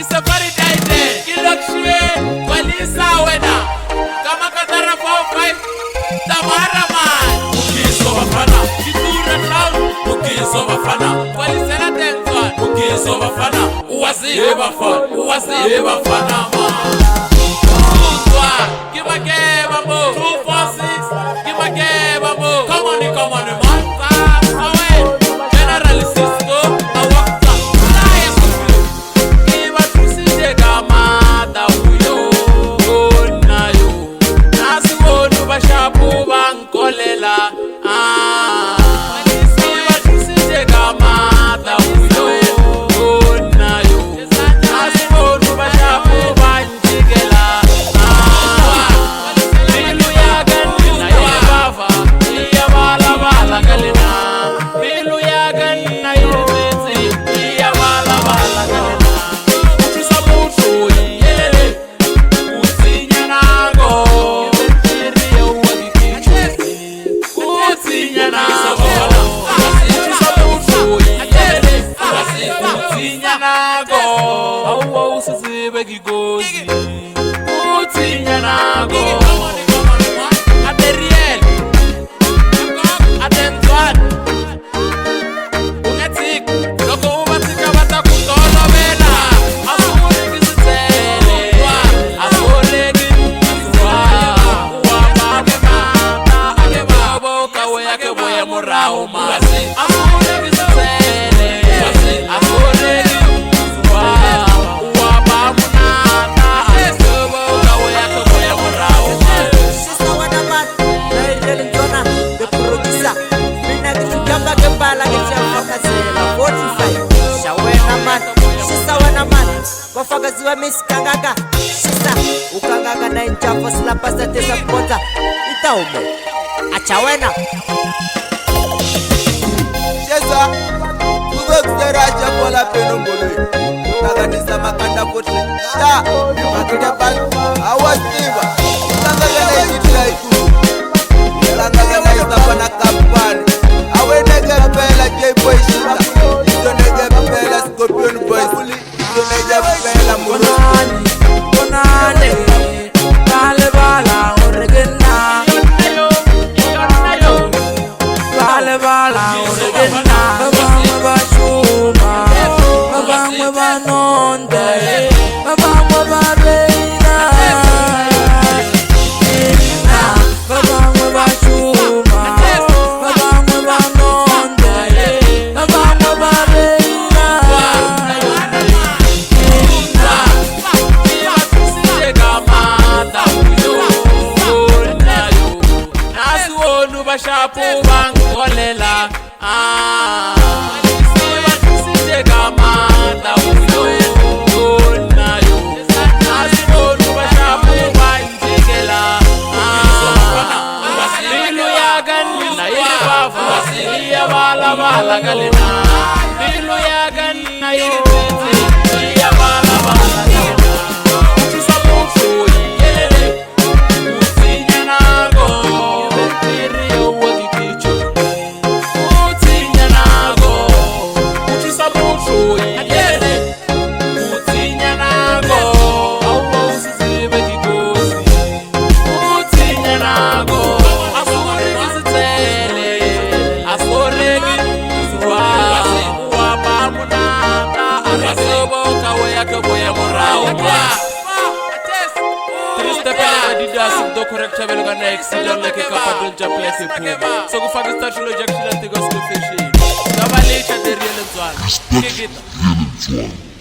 isafari daide kilokshwe walisa wena kama katara 45 tamara man ukiso bafana kitura town ukiso bafana walisela tenzwa ukiso bafana uwasiye bafana man give a game mo 246 give a game mo come on man away general system awakta give a tusije kama dauyo nayo nasibonu bashapu bankolela give a tusije kama dauyo nayo nasibonu bashapu banjigela Wafagaziwa misi kangaga shisa ukangaga na injafo silapasa tesa ponza itaume achawena shesa uwe kuteraja pola peno mbolo ukaganisa makanda potre sha makida pali awa stiva ukangaga na injitila ikulu ukangaga na isapana kampani awe nege pela J-Boy shita iso nege pela Scorpion Boys Bonane, vale bala, oregena. Vale bala, oregena. Baba bachuma, baba banonde, baba bareina. Baba bachuma, baba banonde, baba bareina. Bashapu bankolela sije kama dauyo nayo nasibonu bashapu banjigela bilu yagan na yibafu wasiya bala galina bilu yagan na yibafu ya bala galina correcta velo gana accident like capable jump like a so go fagista startulo jackson antigo sco fishi gabale cha de real nzwana